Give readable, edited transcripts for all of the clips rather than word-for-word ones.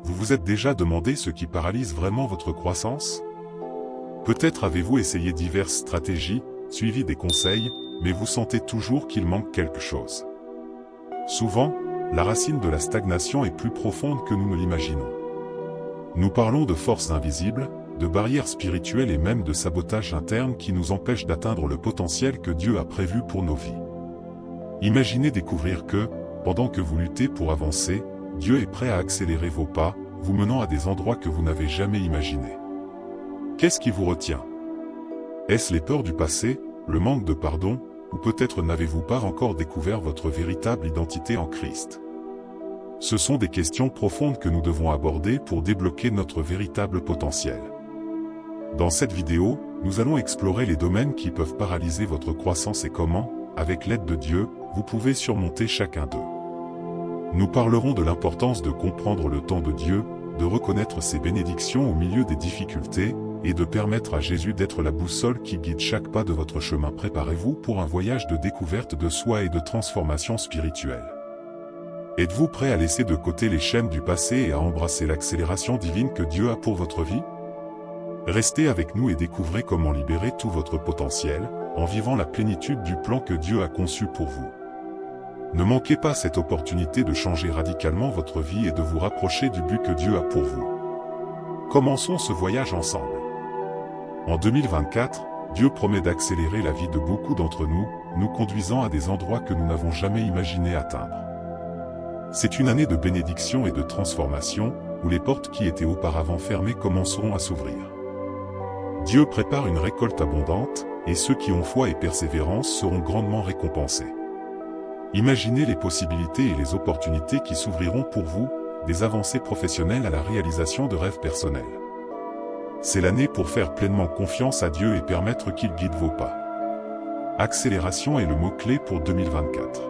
vous vous êtes déjà demandé ce qui paralyse vraiment votre croissance? Peut-être avez-vous essayé diverses stratégies, suivi des conseils, mais vous sentez toujours qu'il manque quelque chose. Souvent, la racine de la stagnation est plus profonde que nous ne l'imaginons. Nous parlons de forces invisibles, de barrières spirituelles et même de sabotages internes qui nous empêchent d'atteindre le potentiel que Dieu a prévu pour nos vies. Imaginez découvrir que, pendant que vous luttez pour avancer, Dieu est prêt à accélérer vos pas, vous menant à des endroits que vous n'avez jamais imaginés. Qu'est-ce qui vous retient? Est-ce les peurs du passé, le manque de pardon, ou peut-être n'avez-vous pas encore découvert votre véritable identité en Christ? Ce sont des questions profondes que nous devons aborder pour débloquer notre véritable potentiel. Dans cette vidéo, nous allons explorer les domaines qui peuvent paralyser votre croissance et comment, avec l'aide de Dieu, vous pouvez surmonter chacun d'eux. Nous parlerons de l'importance de comprendre le temps de Dieu, de reconnaître ses bénédictions au milieu des difficultés, et de permettre à Jésus d'être la boussole qui guide chaque pas de votre chemin. Préparez-vous pour un voyage de découverte de soi et de transformation spirituelle. Êtes-vous prêt à laisser de côté les chaînes du passé et à embrasser l'accélération divine que Dieu a pour votre vie? Restez avec nous et découvrez comment libérer tout votre potentiel, en vivant la plénitude du plan que Dieu a conçu pour vous. Ne manquez pas cette opportunité de changer radicalement votre vie et de vous rapprocher du but que Dieu a pour vous. Commençons ce voyage ensemble. En 2024, Dieu promet d'accélérer la vie de beaucoup d'entre nous, nous conduisant à des endroits que nous n'avons jamais imaginé atteindre. C'est une année de bénédiction et de transformation, où les portes qui étaient auparavant fermées commenceront à s'ouvrir. Dieu prépare une récolte abondante, et ceux qui ont foi et persévérance seront grandement récompensés. Imaginez les possibilités et les opportunités qui s'ouvriront pour vous, des avancées professionnelles à la réalisation de rêves personnels. C'est l'année pour faire pleinement confiance à Dieu et permettre qu'il guide vos pas. Accélération est le mot-clé pour 2024.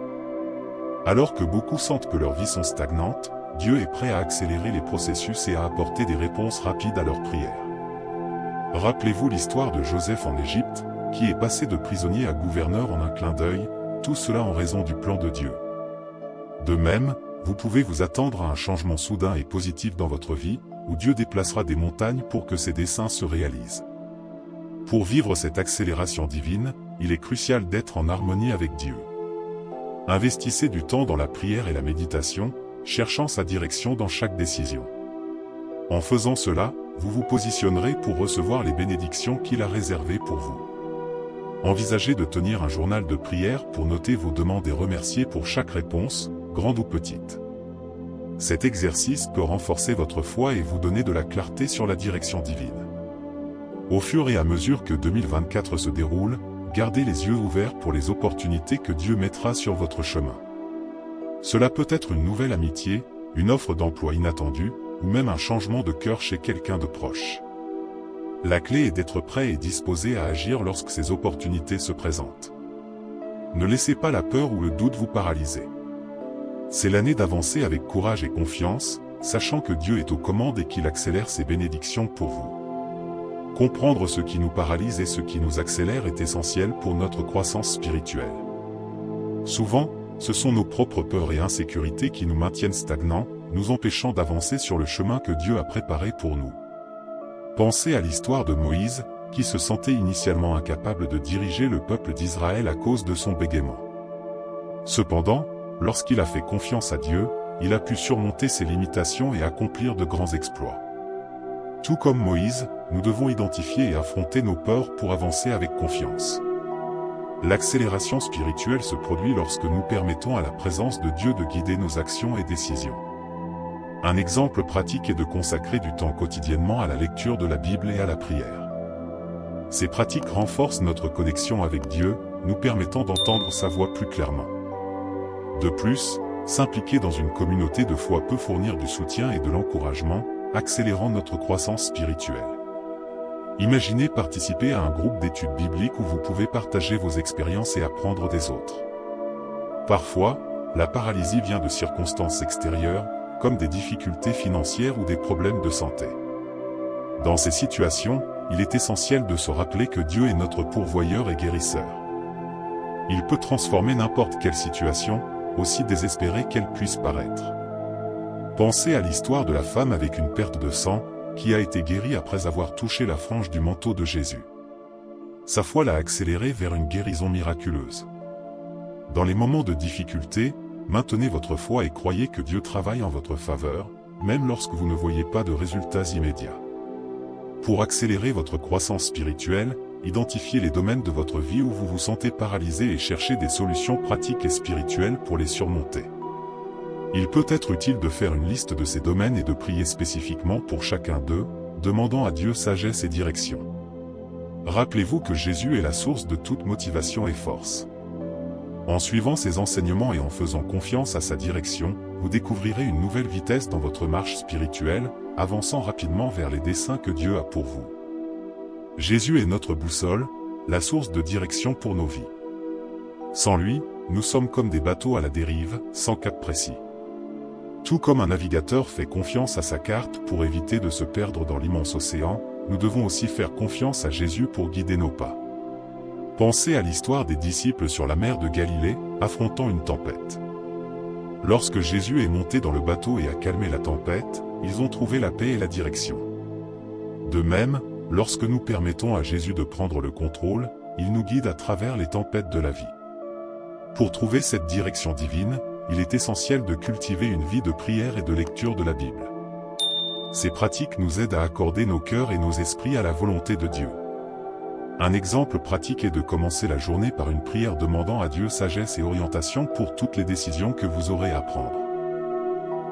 Alors que beaucoup sentent que leurs vies sont stagnantes, Dieu est prêt à accélérer les processus et à apporter des réponses rapides à leurs prières. Rappelez-vous l'histoire de Joseph en Égypte, qui est passé de prisonnier à gouverneur en un clin d'œil, tout cela en raison du plan de Dieu. De même, vous pouvez vous attendre à un changement soudain et positif dans votre vie, où Dieu déplacera des montagnes pour que ses desseins se réalisent. Pour vivre cette accélération divine, il est crucial d'être en harmonie avec Dieu. Investissez du temps dans la prière et la méditation, cherchant sa direction dans chaque décision. En faisant cela, vous vous positionnerez pour recevoir les bénédictions qu'il a réservées pour vous. Envisagez de tenir un journal de prière pour noter vos demandes et remercier pour chaque réponse, grande ou petite. Cet exercice peut renforcer votre foi et vous donner de la clarté sur la direction divine. Au fur et à mesure que 2024 se déroule, gardez les yeux ouverts pour les opportunités que Dieu mettra sur votre chemin. Cela peut être une nouvelle amitié, une offre d'emploi inattendue, ou même un changement de cœur chez quelqu'un de proche. La clé est d'être prêt et disposé à agir lorsque ces opportunités se présentent. Ne laissez pas la peur ou le doute vous paralyser. C'est l'année d'avancer avec courage et confiance, sachant que Dieu est aux commandes et qu'il accélère ses bénédictions pour vous. Comprendre ce qui nous paralyse et ce qui nous accélère est essentiel pour notre croissance spirituelle. Souvent, ce sont nos propres peurs et insécurités qui nous maintiennent stagnants, nous empêchant d'avancer sur le chemin que Dieu a préparé pour nous. Pensez à l'histoire de Moïse, qui se sentait initialement incapable de diriger le peuple d'Israël à cause de son bégaiement. Cependant, lorsqu'il a fait confiance à Dieu, il a pu surmonter ses limitations et accomplir de grands exploits. Tout comme Moïse, nous devons identifier et affronter nos peurs pour avancer avec confiance. L'accélération spirituelle se produit lorsque nous permettons à la présence de Dieu de guider nos actions et décisions. Un exemple pratique est de consacrer du temps quotidiennement à la lecture de la Bible et à la prière. Ces pratiques renforcent notre connexion avec Dieu, nous permettant d'entendre sa voix plus clairement. De plus, s'impliquer dans une communauté de foi peut fournir du soutien et de l'encouragement, accélérant notre croissance spirituelle. Imaginez participer à un groupe d'études bibliques où vous pouvez partager vos expériences et apprendre des autres. Parfois, la paralysie vient de circonstances extérieures, comme des difficultés financières ou des problèmes de santé. Dans ces situations, il est essentiel de se rappeler que Dieu est notre pourvoyeur et guérisseur. Il peut transformer n'importe quelle situation, aussi désespérée qu'elle puisse paraître. Pensez à l'histoire de la femme avec une perte de sang, qui a été guérie après avoir touché la frange du manteau de Jésus. Sa foi l'a accélérée vers une guérison miraculeuse. Dans les moments de difficulté, maintenez votre foi et croyez que Dieu travaille en votre faveur, même lorsque vous ne voyez pas de résultats immédiats. Pour accélérer votre croissance spirituelle, identifiez les domaines de votre vie où vous vous sentez paralysé et cherchez des solutions pratiques et spirituelles pour les surmonter. Il peut être utile de faire une liste de ces domaines et de prier spécifiquement pour chacun d'eux, demandant à Dieu sagesse et direction. Rappelez-vous que Jésus est la source de toute motivation et force. En suivant ses enseignements et en faisant confiance à sa direction, vous découvrirez une nouvelle vitesse dans votre marche spirituelle, avançant rapidement vers les desseins que Dieu a pour vous. Jésus est notre boussole, la source de direction pour nos vies. Sans lui, nous sommes comme des bateaux à la dérive, sans cap précis. Tout comme un navigateur fait confiance à sa carte pour éviter de se perdre dans l'immense océan, nous devons aussi faire confiance à Jésus pour guider nos pas. Pensez à l'histoire des disciples sur la mer de Galilée, affrontant une tempête. Lorsque Jésus est monté dans le bateau et a calmé la tempête, ils ont trouvé la paix et la direction. De même, lorsque nous permettons à Jésus de prendre le contrôle, il nous guide à travers les tempêtes de la vie. Pour trouver cette direction divine, il est essentiel de cultiver une vie de prière et de lecture de la Bible. Ces pratiques nous aident à accorder nos cœurs et nos esprits à la volonté de Dieu. Un exemple pratique est de commencer la journée par une prière demandant à Dieu sagesse et orientation pour toutes les décisions que vous aurez à prendre.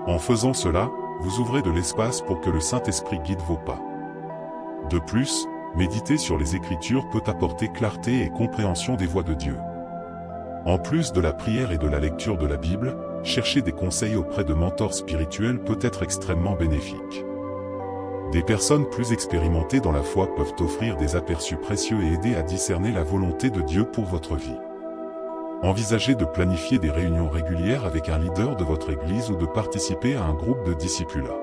En faisant cela, vous ouvrez de l'espace pour que le Saint-Esprit guide vos pas. De plus, méditer sur les Écritures peut apporter clarté et compréhension des voies de Dieu. En plus de la prière et de la lecture de la Bible, chercher des conseils auprès de mentors spirituels peut être extrêmement bénéfique. Des personnes plus expérimentées dans la foi peuvent offrir des aperçus précieux et aider à discerner la volonté de Dieu pour votre vie. Envisagez de planifier des réunions régulières avec un leader de votre église ou de participer à un groupe de discipulat.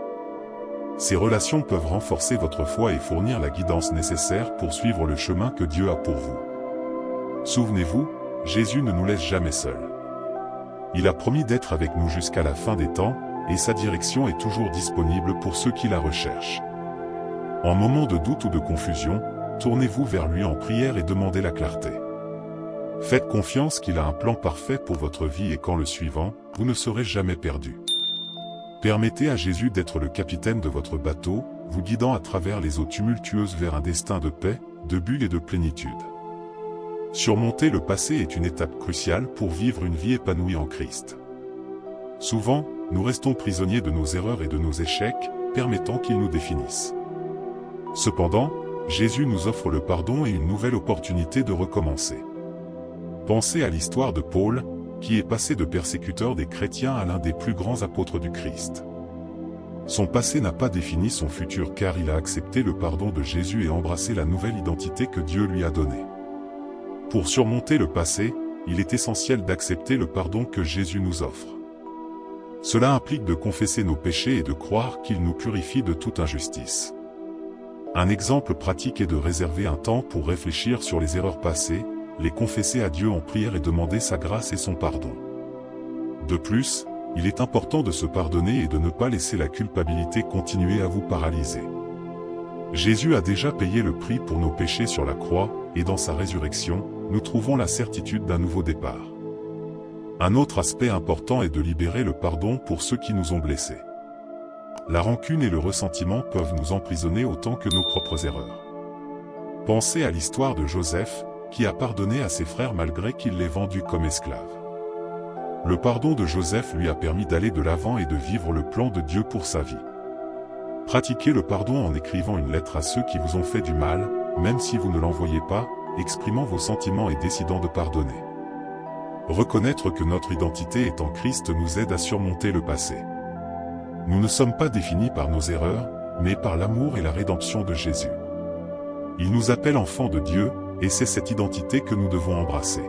Ces relations peuvent renforcer votre foi et fournir la guidance nécessaire pour suivre le chemin que Dieu a pour vous. Souvenez-vous, Jésus ne nous laisse jamais seuls. Il a promis d'être avec nous jusqu'à la fin des temps, et sa direction est toujours disponible pour ceux qui la recherchent. En moment de doute ou de confusion, tournez-vous vers lui en prière et demandez la clarté. Faites confiance qu'il a un plan parfait pour votre vie et qu'en le suivant, vous ne serez jamais perdu. Permettez à Jésus d'être le capitaine de votre bateau, vous guidant à travers les eaux tumultueuses vers un destin de paix, de bulle et de plénitude. Surmonter le passé est une étape cruciale pour vivre une vie épanouie en Christ. Souvent, nous restons prisonniers de nos erreurs et de nos échecs, permettant qu'ils nous définissent. Cependant, Jésus nous offre le pardon et une nouvelle opportunité de recommencer. Pensez à l'histoire de Paul, qui est passé de persécuteur des chrétiens à l'un des plus grands apôtres du Christ. Son passé n'a pas défini son futur car il a accepté le pardon de Jésus et embrassé la nouvelle identité que Dieu lui a donnée. Pour surmonter le passé, il est essentiel d'accepter le pardon que Jésus nous offre. Cela implique de confesser nos péchés et de croire qu'il nous purifie de toute injustice. Un exemple pratique est de réserver un temps pour réfléchir sur les erreurs passées, les confesser à Dieu en prière et demander sa grâce et son pardon. De plus, il est important de se pardonner et de ne pas laisser la culpabilité continuer à vous paralyser. Jésus a déjà payé le prix pour nos péchés sur la croix, et dans sa résurrection, nous trouvons la certitude d'un nouveau départ. Un autre aspect important est de libérer le pardon pour ceux qui nous ont blessés. La rancune et le ressentiment peuvent nous emprisonner autant que nos propres erreurs. Pensez à l'histoire de Joseph, qui a pardonné à ses frères malgré qu'il les vendus comme esclaves. Le pardon de Joseph lui a permis d'aller de l'avant et de vivre le plan de Dieu pour sa vie. Pratiquez le pardon en écrivant une lettre à ceux qui vous ont fait du mal, même si vous ne l'envoyez pas, exprimant vos sentiments et décidant de pardonner. Reconnaître que notre identité est en Christ nous aide à surmonter le passé. Nous ne sommes pas définis par nos erreurs, mais par l'amour et la rédemption de Jésus. Il nous appelle enfants de Dieu, et c'est cette identité que nous devons embrasser.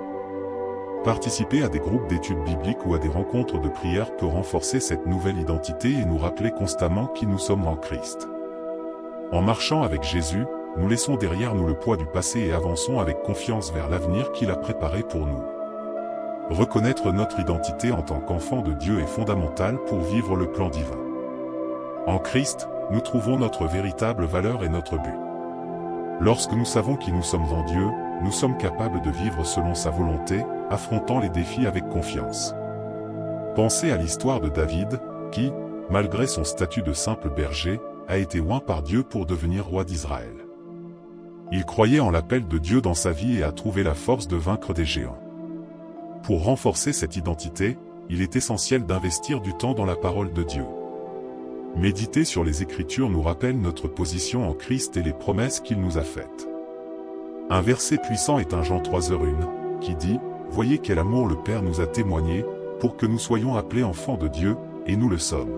Participer à des groupes d'études bibliques ou à des rencontres de prière peut renforcer cette nouvelle identité et nous rappeler constamment qui nous sommes en Christ. En marchant avec Jésus, nous laissons derrière nous le poids du passé et avançons avec confiance vers l'avenir qu'il a préparé pour nous. Reconnaître notre identité en tant qu'enfant de Dieu est fondamental pour vivre le plan divin. En Christ, nous trouvons notre véritable valeur et notre but. Lorsque nous savons qui nous sommes en Dieu, nous sommes capables de vivre selon sa volonté, affrontant les défis avec confiance. Pensez à l'histoire de David, qui, malgré son statut de simple berger, a été oint par Dieu pour devenir roi d'Israël. Il croyait en l'appel de Dieu dans sa vie et a trouvé la force de vaincre des géants. Pour renforcer cette identité, il est essentiel d'investir du temps dans la parole de Dieu. Méditer sur les Écritures nous rappelle notre position en Christ et les promesses qu'il nous a faites. Un verset puissant est 1 Jean 3:1, qui dit « Voyez quel amour le Père nous a témoigné, pour que nous soyons appelés enfants de Dieu, et nous le sommes. »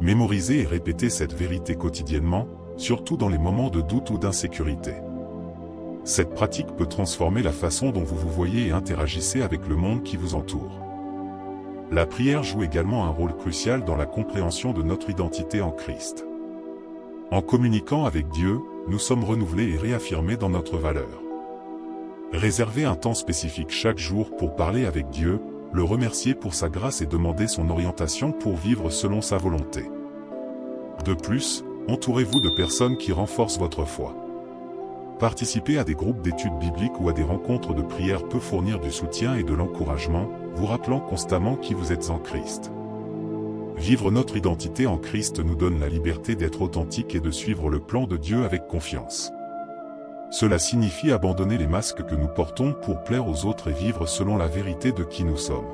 Mémorisez et répétez cette vérité quotidiennement, surtout dans les moments de doute ou d'insécurité. Cette pratique peut transformer la façon dont vous vous voyez et interagissez avec le monde qui vous entoure. La prière joue également un rôle crucial dans la compréhension de notre identité en Christ. En communiquant avec Dieu, nous sommes renouvelés et réaffirmés dans notre valeur. Réservez un temps spécifique chaque jour pour parler avec Dieu, le remercier pour sa grâce et demander son orientation pour vivre selon sa volonté. De plus, entourez-vous de personnes qui renforcent votre foi. Participer à des groupes d'études bibliques ou à des rencontres de prière peut fournir du soutien et de l'encouragement, vous rappelant constamment qui vous êtes en Christ. Vivre notre identité en Christ nous donne la liberté d'être authentique et de suivre le plan de Dieu avec confiance. Cela signifie abandonner les masques que nous portons pour plaire aux autres et vivre selon la vérité de qui nous sommes.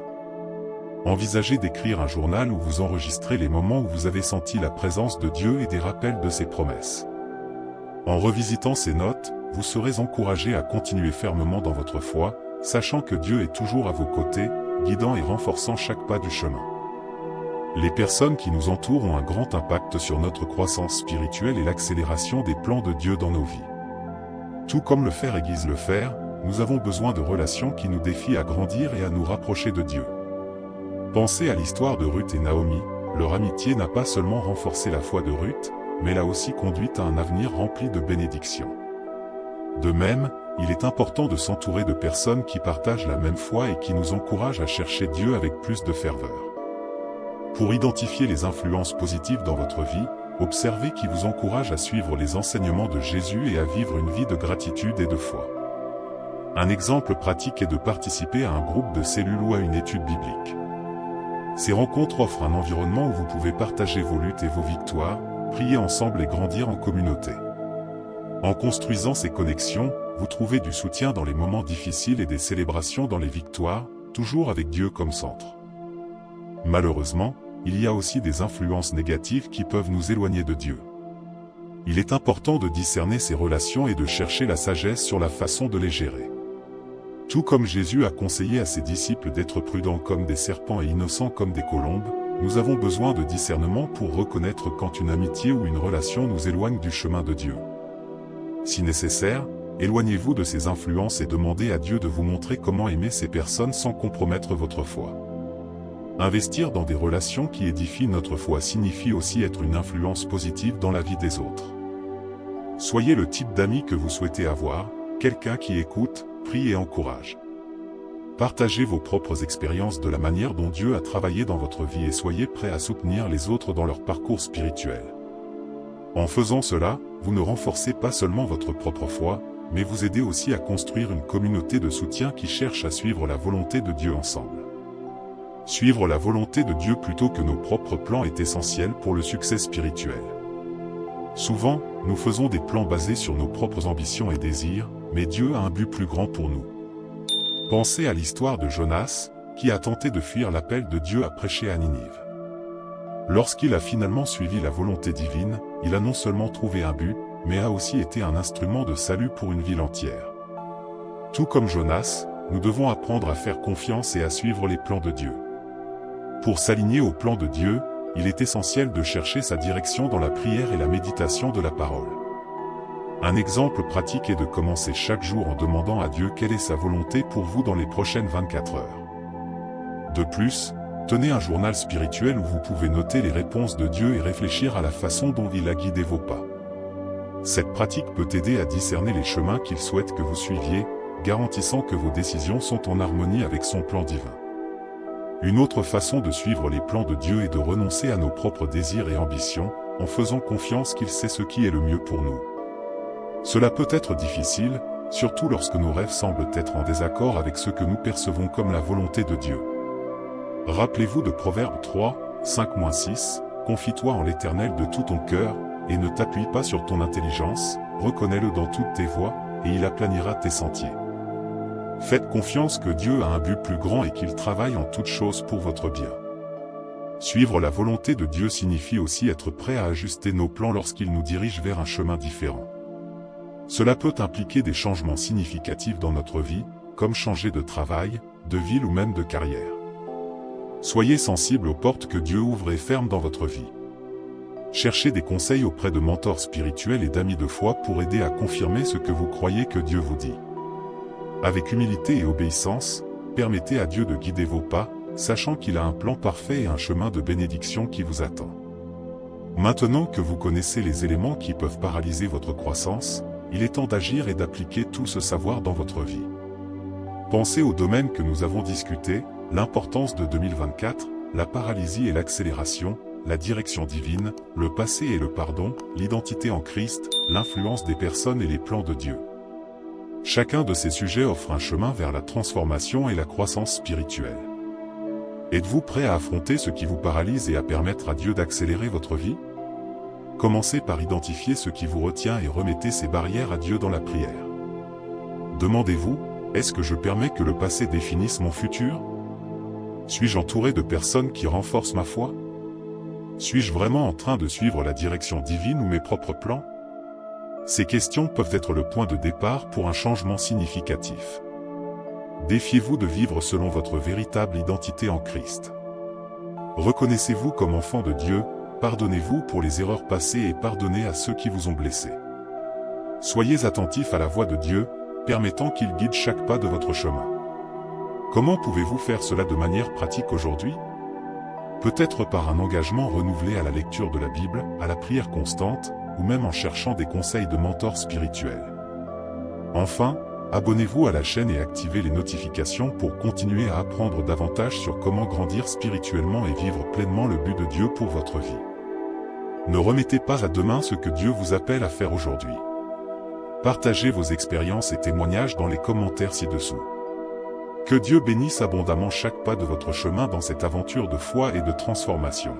Envisagez d'écrire un journal où vous enregistrez les moments où vous avez senti la présence de Dieu et des rappels de ses promesses. En revisitant ces notes, vous serez encouragé à continuer fermement dans votre foi, sachant que Dieu est toujours à vos côtés, guidant et renforçant chaque pas du chemin. Les personnes qui nous entourent ont un grand impact sur notre croissance spirituelle et l'accélération des plans de Dieu dans nos vies. Tout comme le fer aiguise le fer, nous avons besoin de relations qui nous défient à grandir et à nous rapprocher de Dieu. Pensez à l'histoire de Ruth et Naomi, leur amitié n'a pas seulement renforcé la foi de Ruth, mais l'a aussi conduite à un avenir rempli de bénédictions. De même, il est important de s'entourer de personnes qui partagent la même foi et qui nous encouragent à chercher Dieu avec plus de ferveur. Pour identifier les influences positives dans votre vie, observez qui vous encourage à suivre les enseignements de Jésus et à vivre une vie de gratitude et de foi. Un exemple pratique est de participer à un groupe de cellules ou à une étude biblique. Ces rencontres offrent un environnement où vous pouvez partager vos luttes et vos victoires, prier ensemble et grandir en communauté. En construisant ces connexions, vous trouvez du soutien dans les moments difficiles et des célébrations dans les victoires, toujours avec Dieu comme centre. Malheureusement, il y a aussi des influences négatives qui peuvent nous éloigner de Dieu. Il est important de discerner ces relations et de chercher la sagesse sur la façon de les gérer. Tout comme Jésus a conseillé à ses disciples d'être prudents comme des serpents et innocents comme des colombes, nous avons besoin de discernement pour reconnaître quand une amitié ou une relation nous éloigne du chemin de Dieu. Si nécessaire, éloignez-vous de ces influences et demandez à Dieu de vous montrer comment aimer ces personnes sans compromettre votre foi. Investir dans des relations qui édifient notre foi signifie aussi être une influence positive dans la vie des autres. Soyez le type d'ami que vous souhaitez avoir, quelqu'un qui écoute, prie et encourage. Partagez vos propres expériences de la manière dont Dieu a travaillé dans votre vie et soyez prêts à soutenir les autres dans leur parcours spirituel. En faisant cela, vous ne renforcez pas seulement votre propre foi, mais vous aidez aussi à construire une communauté de soutien qui cherche à suivre la volonté de Dieu ensemble. Suivre la volonté de Dieu plutôt que nos propres plans est essentiel pour le succès spirituel. Souvent, nous faisons des plans basés sur nos propres ambitions et désirs, mais Dieu a un but plus grand pour nous. Pensez à l'histoire de Jonas, qui a tenté de fuir l'appel de Dieu à prêcher à Ninive. Lorsqu'il a finalement suivi la volonté divine, il a non seulement trouvé un but, mais a aussi été un instrument de salut pour une ville entière. Tout comme Jonas, nous devons apprendre à faire confiance et à suivre les plans de Dieu. Pour s'aligner au plan de Dieu, il est essentiel de chercher sa direction dans la prière et la méditation de la parole. Un exemple pratique est de commencer chaque jour en demandant à Dieu quelle est sa volonté pour vous dans les prochaines 24 heures. De plus, tenez un journal spirituel où vous pouvez noter les réponses de Dieu et réfléchir à la façon dont il a guidé vos pas. Cette pratique peut aider à discerner les chemins qu'il souhaite que vous suiviez, garantissant que vos décisions sont en harmonie avec son plan divin. Une autre façon de suivre les plans de Dieu est de renoncer à nos propres désirs et ambitions, en faisant confiance qu'il sait ce qui est le mieux pour nous. Cela peut être difficile, surtout lorsque nos rêves semblent être en désaccord avec ce que nous percevons comme la volonté de Dieu. Rappelez-vous de Proverbe 3, 5-6, « Confie-toi en l'Éternel de tout ton cœur, et ne t'appuie pas sur ton intelligence, reconnais-le dans toutes tes voies, et il aplanira tes sentiers. » Faites confiance que Dieu a un but plus grand et qu'il travaille en toutes choses pour votre bien. Suivre la volonté de Dieu signifie aussi être prêt à ajuster nos plans lorsqu'il nous dirige vers un chemin différent. Cela peut impliquer des changements significatifs dans notre vie, comme changer de travail, de ville ou même de carrière. Soyez sensible aux portes que Dieu ouvre et ferme dans votre vie. Cherchez des conseils auprès de mentors spirituels et d'amis de foi pour aider à confirmer ce que vous croyez que Dieu vous dit. Avec humilité et obéissance, permettez à Dieu de guider vos pas, sachant qu'il a un plan parfait et un chemin de bénédiction qui vous attend. Maintenant que vous connaissez les éléments qui peuvent paralyser votre croissance, il est temps d'agir et d'appliquer tout ce savoir dans votre vie. Pensez aux domaines que nous avons discutés, l'importance de 2024, la paralysie et l'accélération, la direction divine, le passé et le pardon, l'identité en Christ, l'influence des personnes et les plans de Dieu. Chacun de ces sujets offre un chemin vers la transformation et la croissance spirituelle. Êtes-vous prêt à affronter ce qui vous paralyse et à permettre à Dieu d'accélérer votre vie? Commencez par identifier ce qui vous retient et remettez ces barrières à Dieu dans la prière. Demandez-vous, est-ce que je permets que le passé définisse mon futur? Suis-je entouré de personnes qui renforcent ma foi? Suis-je vraiment en train de suivre la direction divine ou mes propres plans? Ces questions peuvent être le point de départ pour un changement significatif. Défiez-vous de vivre selon votre véritable identité en Christ. Reconnaissez-vous comme enfant de Dieu, pardonnez-vous pour les erreurs passées et pardonnez à ceux qui vous ont blessé. Soyez attentifs à la voix de Dieu, permettant qu'il guide chaque pas de votre chemin. Comment pouvez-vous faire cela de manière pratique aujourd'hui? Peut-être par un engagement renouvelé à la lecture de la Bible, à la prière constante, ou même en cherchant des conseils de mentors spirituels. Enfin, abonnez-vous à la chaîne et activez les notifications pour continuer à apprendre davantage sur comment grandir spirituellement et vivre pleinement le but de Dieu pour votre vie. Ne remettez pas à demain ce que Dieu vous appelle à faire aujourd'hui. Partagez vos expériences et témoignages dans les commentaires ci-dessous. Que Dieu bénisse abondamment chaque pas de votre chemin dans cette aventure de foi et de transformation.